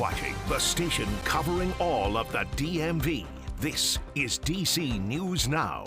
watching the station covering all of the DMV. This is DC News Now.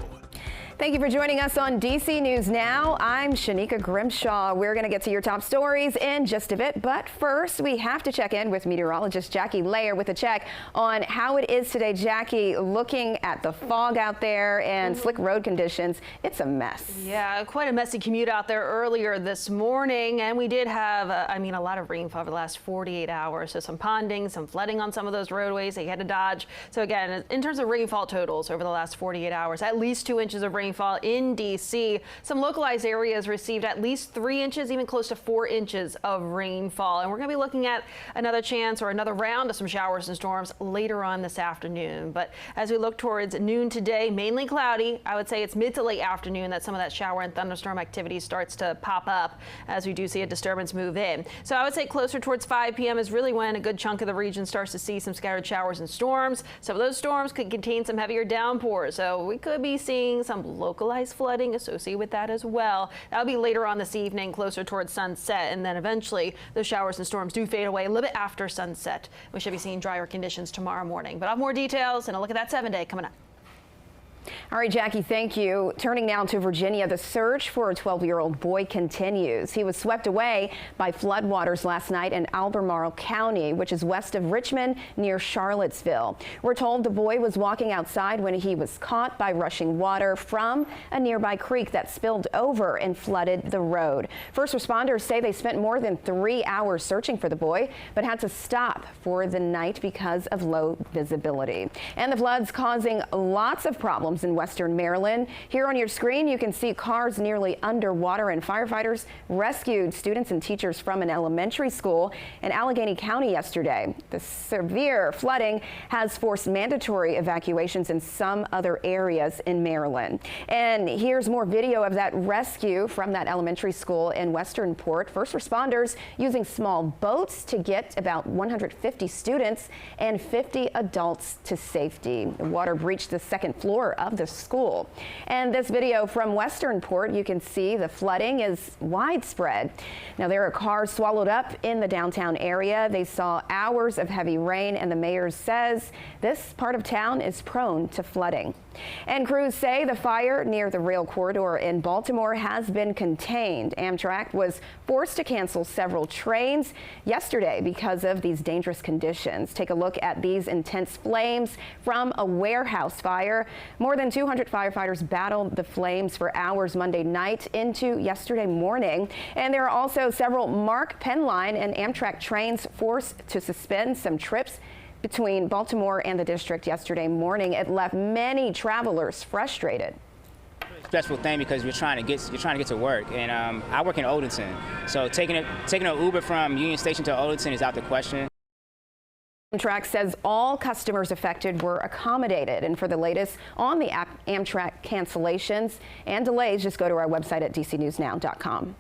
Thank you for joining us on DC News Now. I'm Shanika Grimshaw. We're going to get to your top stories in just a bit, but first we have to check in with meteorologist Jackie Layer with a check on how it is today. Jackie, looking at the fog out there and slick road conditions, it's a mess. Yeah, quite a messy commute out there earlier this morning, and we did have, a lot of rainfall over the last 48 hours. So some ponding, some flooding on some of those roadways that you had to dodge. So again, in terms of rainfall totals over the last 48 hours, at least 2 inches of rainfall in DC. Some localized areas received at least 3 inches, even close to 4 inches of rainfall. And we're going to be looking at another chance or another round of some showers and storms later on this afternoon. But as we look towards noon today, mainly cloudy. I would say it's mid to late afternoon that some of that shower and thunderstorm activity starts to pop up as we do see a disturbance move in. So I would say closer towards 5 p.m. is really when a good chunk of the region starts to see some scattered showers and storms. Some of those storms could contain some heavier downpours. So we could be seeing some localized flooding associated with that as well. That'll be later on this evening, closer towards sunset, and then eventually those showers and storms do fade away a little bit after sunset. We should be seeing drier conditions tomorrow morning. But I'll have more details and a look at that 7-day coming up. All right, Jackie, thank you. Turning now to Virginia, the search for a 12-year-old boy continues. He was swept away by floodwaters last night in Albemarle County, which is west of Richmond near Charlottesville. We're told the boy was walking outside when he was caught by rushing water from a nearby creek that spilled over and flooded the road. First responders say they spent more than 3 hours searching for the boy, but had to stop for the night because of low visibility. And the floods causing lots of problems in western Maryland. Here on your screen, you can see cars nearly underwater, and firefighters rescued students and teachers from an elementary school in Allegheny County yesterday. The severe flooding has forced mandatory evacuations in some other areas in Maryland. And here's more video of that rescue from that elementary school in Westernport. First responders using small boats to get about 150 students and 50 adults to safety. The water breached the second floor of the school. And this video from Westernport, you can see the flooding is widespread. Now, there are cars swallowed up in the downtown area. They saw hours of heavy rain, and the mayor says this part of town is prone to flooding. And crews say the fire near the rail corridor in Baltimore has been contained. Amtrak was forced to cancel several trains yesterday because of these dangerous conditions. Take a look at these intense flames from a warehouse fire. More than 200 firefighters battled the flames for hours Monday night into yesterday morning. And there are also several MARC Penn Line and Amtrak trains forced to suspend some trips between Baltimore and the district yesterday morning. It left many travelers frustrated. Stressful thing because you're trying to get to work, and I work in Odenton, so taking an Uber from Union Station to Odenton is out the question. Amtrak says all customers affected were accommodated, and for the latest on the Amtrak cancellations and delays, just go to our website at dcnewsnow.com.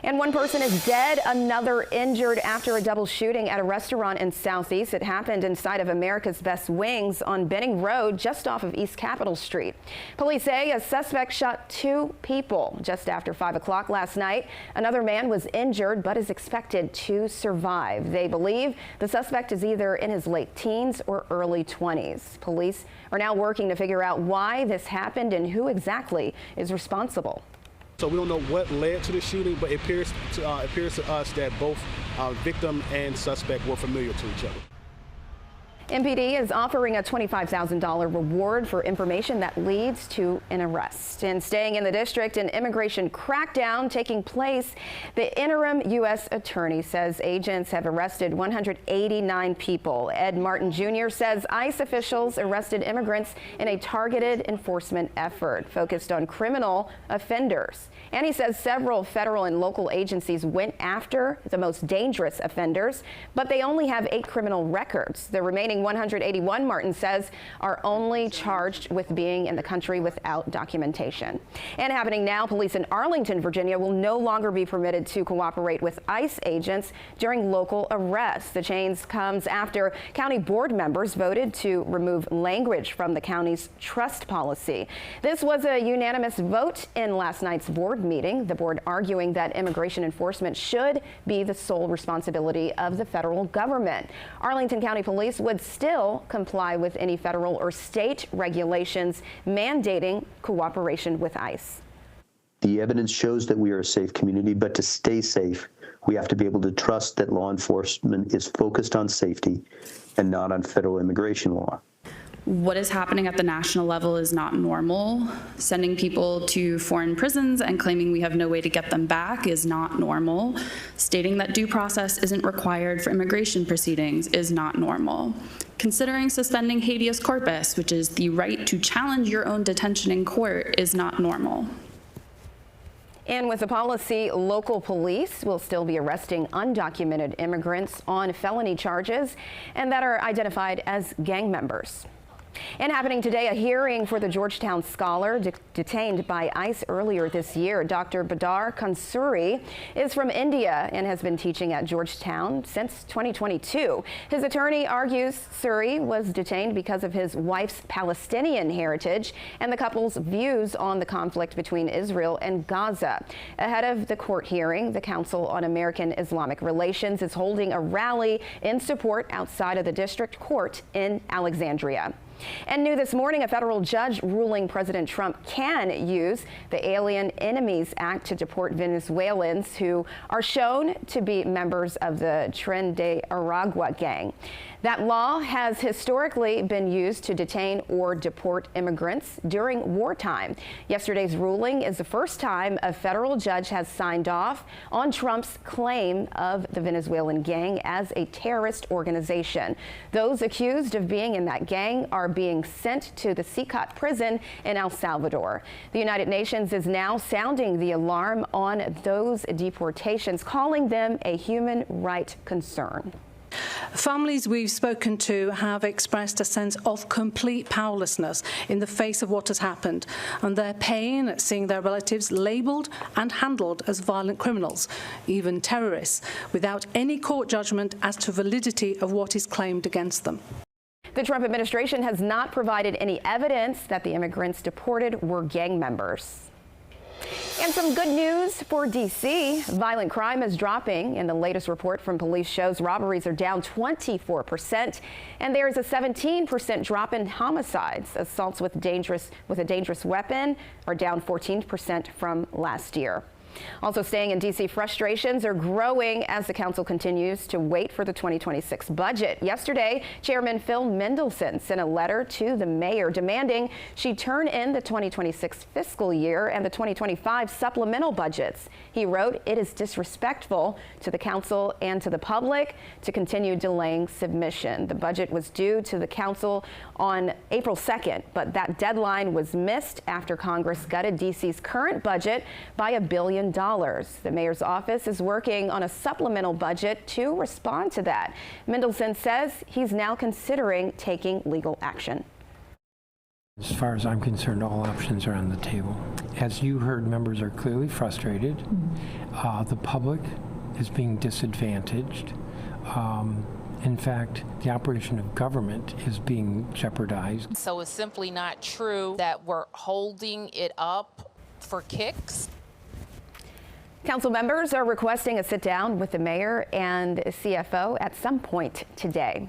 And one person is dead, another injured after a double shooting at a restaurant in Southeast. It happened inside of America's Best Wings on Benning Road, just off of East Capitol Street. Police say a suspect shot 2 people just after 5 o'clock last night. Another man was injured but is expected to survive. They believe the suspect is either in his late teens or early 20s. Police are now working to figure out why this happened and who exactly is responsible. So we don't know what led to the shooting, but it appears to us that both victim and suspect were familiar to each other. MPD is offering a $25,000 reward for information that leads to an arrest. And staying in the district, an immigration crackdown taking place. The interim U.S. attorney says agents have arrested 189 people. Ed Martin Jr. says ICE officials arrested immigrants in a targeted enforcement effort focused on criminal offenders. And he says several federal and local agencies went after the most dangerous offenders, but they only have 8 criminal records. The remaining remaining 181, Martin says, are only charged with being in the country without documentation. And happening now, police in Arlington, Virginia will no longer be permitted to cooperate with ICE agents during local arrests. The change comes after county board members voted to remove language from the county's trust policy. This was a unanimous vote in last night's board meeting, the board arguing that immigration enforcement should be the sole responsibility of the federal government. Arlington County Police would still comply with any federal or state regulations mandating cooperation with ICE. The evidence shows that we are a safe community, but to stay safe, we have to be able to trust that law enforcement is focused on safety and not on federal immigration law. What is happening at the national level is not normal. Sending people to foreign prisons and claiming we have no way to get them back is not normal. Stating that due process isn't required for immigration proceedings is not normal. Considering suspending habeas corpus, which is the right to challenge your own detention in court, is not normal. And with the policy, local police will still be arresting undocumented immigrants on felony charges and that are identified as gang members. And happening today, a hearing for the Georgetown scholar detained by ICE earlier this year. Dr. Badar Khansuri is from India and has been teaching at Georgetown since 2022. His attorney argues Suri was detained because of his wife's Palestinian heritage and the couple's views on the conflict between Israel and Gaza. Ahead of the court hearing, the Council on American Islamic Relations is holding a rally in support outside of the district court in Alexandria. And new this morning, a federal judge ruling President Trump can use the Alien Enemies Act to deport Venezuelans who are shown to be members of the Tren de Aragua gang. That law has historically been used to detain or deport immigrants during wartime. Yesterday's ruling is the first time a federal judge has signed off on Trump's claim of the Venezuelan gang as a terrorist organization. Those accused of being in that gang are being sent to the Sicat prison in El Salvador. The United Nations is now sounding the alarm on those deportations, calling them a human rights concern. Families we've spoken to have expressed a sense of complete powerlessness in the face of what has happened, and their pain at seeing their relatives labelled and handled as violent criminals, even terrorists, without any court judgment as to validity of what is claimed against them. The Trump administration has not provided any evidence that the immigrants deported were gang members. And some good news for D.C. Violent crime is dropping, and the latest report from police shows robberies are down 24%, and there is a 17% drop in homicides. Assaults with a dangerous weapon are down 14% from last year. Also staying in D.C., frustrations are growing as the council continues to wait for the 2026 budget. Yesterday, Chairman Phil Mendelson sent a letter to the mayor demanding she turn in the 2026 fiscal year and the 2025 supplemental budgets. He wrote, "It is disrespectful to the council and to the public to continue delaying submission." The budget was due to the council on April 2nd, but that deadline was missed after Congress gutted D.C.'s current budget by $1 billion. The mayor's office is working on a supplemental budget to respond to that. Mendelson says he's now considering taking legal action. As far as I'm concerned, all options are on the table. As you heard, members are clearly frustrated. The public is being disadvantaged. In fact, the operation of government is being jeopardized. So it's simply not true that we're holding it up for kicks. Council members are requesting a sit-down with the mayor and CFO at some point today.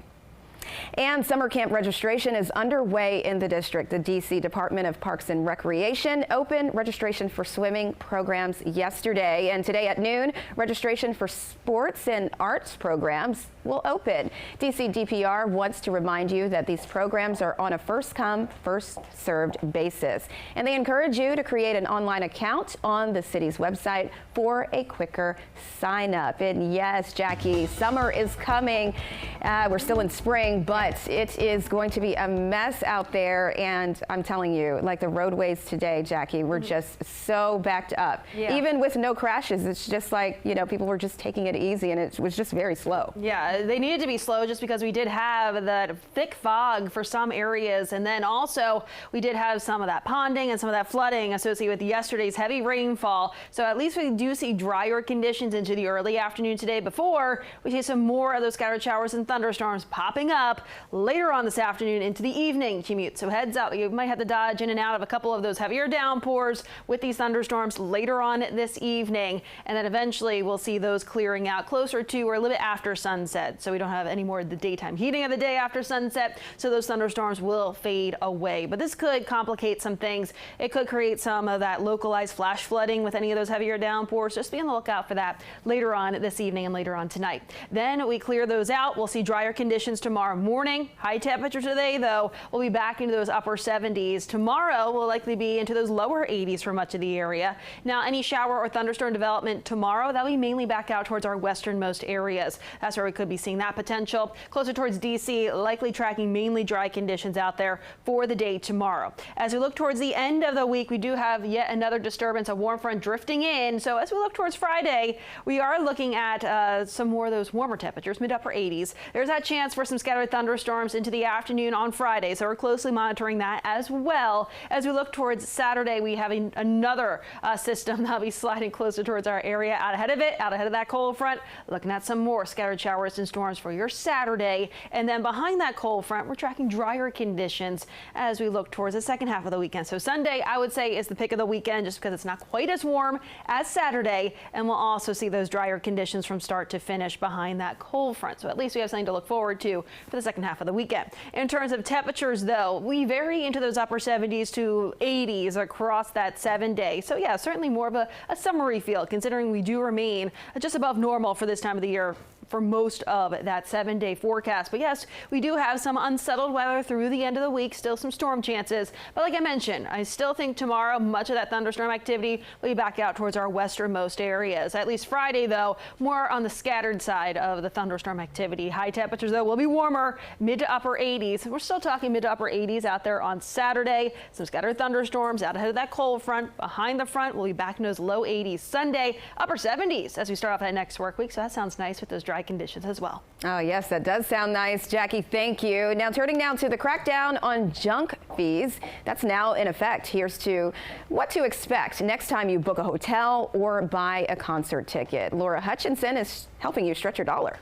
And summer camp registration is underway in the district. The D.C. Department of Parks and Recreation opened registration for swimming programs yesterday. And today at noon, registration for sports and arts programs will open. D.C. DPR wants to remind you that these programs are on a first-come, first-served basis. And they encourage you to create an online account on the city's website for a quicker sign-up. And yes, Jackie, summer is coming. We're still in spring, morning, but it is going to be a mess out there. And I'm telling you, like the roadways today, Jackie, were just so backed up. Yeah. Even with no crashes, it's just like, you know, people were just taking it easy and it was just very slow. Yeah, they needed to be slow just because we did have that thick fog for some areas. And then also we did have some of that ponding and some of that flooding associated with yesterday's heavy rainfall. So at least we do see drier conditions into the early afternoon today before we see some more of those scattered showers and thunderstorms popping up later on this afternoon into the evening commute. So heads up, you might have to dodge in and out of a couple of those heavier downpours with these thunderstorms later on this evening. And then eventually we'll see those clearing out closer to or a little bit after sunset. So we don't have any more of the daytime heating of the day after sunset. So those thunderstorms will fade away. But this could complicate some things. It could create some of that localized flash flooding with any of those heavier downpours. Just be on the lookout for that later on this evening and later on tonight. Then we clear those out. We'll see drier conditions tomorrow morning. High temperature today, though, we'll be back into those upper 70s. Tomorrow will likely be into those lower 80s for much of the area. Now, any shower or thunderstorm development tomorrow, that'll be mainly back out towards our westernmost areas. That's where we could be seeing that potential. Closer towards D.C., likely tracking mainly dry conditions out there for the day tomorrow. As we look towards the end of the week, we do have yet another disturbance, a warm front drifting in. So as we look towards Friday, we are looking at some more of those warmer temperatures, mid-upper 80s. There's that chance for some scattered thunderstorms into the afternoon on Friday, so we're closely monitoring that as well. As we look towards Saturday, we have another system that'll be sliding closer towards our area. Out ahead of that cold front, looking at some more scattered showers and storms for your Saturday. And then behind that cold front, we're tracking drier conditions as we look towards the second half of the weekend. So Sunday, I would say, is the pick of the weekend just because it's not quite as warm as Saturday, and we'll also see those drier conditions from start to finish behind that cold front. So at least we have something to look forward to for the second half of the weekend. In terms of temperatures, though, we vary into those upper 70s to 80s across that 7-day. So yeah, certainly more of a summery feel, considering we do remain just above normal for this time of the year for most of that 7-day forecast. But yes, we do have some unsettled weather through the end of the week, still some storm chances. But like I mentioned, I still think tomorrow much of that thunderstorm activity will be back out towards our westernmost areas. At least Friday, though, more on the scattered side of the thunderstorm activity. High temperatures, though, will be warmer, mid to upper 80s. We're still talking mid to upper 80s out there on Saturday. Some scattered thunderstorms out ahead of that cold front. Behind the front, we'll be back in those low 80s. Sunday, upper 70s as we start off that next work week. So that sounds nice with those dry conditions as well. Oh, yes, that does sound nice. Jackie, thank you. Now turning now to the crackdown on junk fees. That's now in effect. Here's to what to expect next time you book a hotel or buy a concert ticket. Laura Hutchinson is helping you stretch your dollar.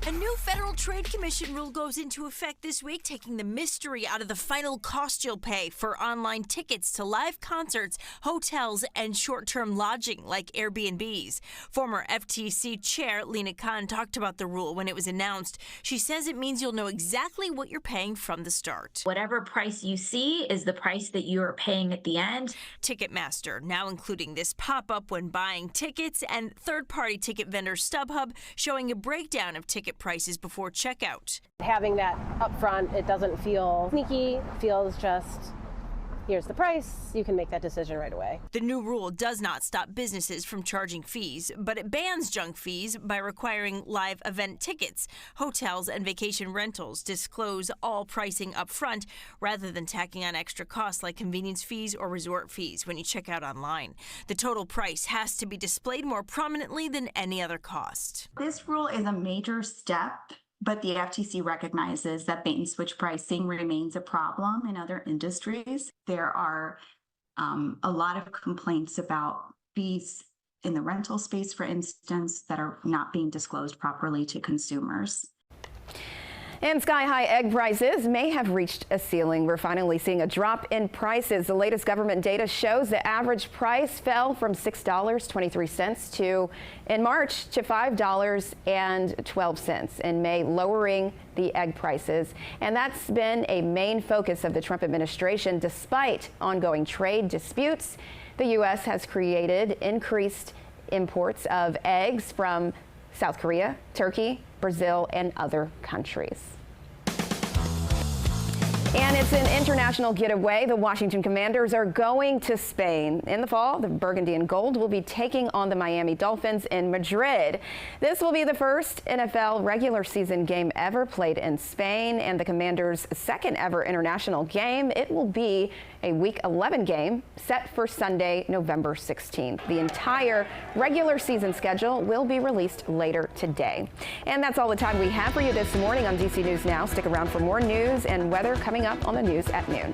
A new Federal Trade Commission rule goes into effect this week, taking the mystery out of the final cost you'll pay for online tickets to live concerts, hotels, and short-term lodging like Airbnbs. Former FTC Chair Lina Khan talked about the rule when it was announced. She says it means you'll know exactly what you're paying from the start. Whatever price you see is the price that you are paying at the end. Ticketmaster now including this pop-up when buying tickets, and third-party ticket vendor StubHub showing a breakdown of ticket prices before checkout. Having that up front, it doesn't feel sneaky, it feels just, here's the price, you can make that decision right away. The new rule does not stop businesses from charging fees, but it bans junk fees by requiring live event tickets. Hotels and vacation rentals disclose all pricing up front rather than tacking on extra costs like convenience fees or resort fees when you check out online. The total price has to be displayed more prominently than any other cost. This rule is a major step, but the FTC recognizes that bait and switch pricing remains a problem in other industries. There are a lot of complaints about fees in the rental space, for instance, that are not being disclosed properly to consumers. And sky-high egg prices may have reached a ceiling. We're finally seeing a drop in prices. The latest government data shows the average price fell from $6.23 in March to $5.12 in May, lowering the egg prices. And that's been a main focus of the Trump administration. Despite ongoing trade disputes, the U.S. has created increased imports of eggs from South Korea, Turkey, Brazil, and other countries. And it's an international getaway. The Washington Commanders are going to Spain. In the fall, the Burgundy and Gold will be taking on the Miami Dolphins in Madrid. This will be the first NFL regular season game ever played in Spain and the Commanders' second ever international game. It will be a Week 11 game set for Sunday, November 16th. The entire regular season schedule will be released later today. And that's all the time we have for you this morning on DC News Now. Stick around for more news and weather coming up on the news at noon.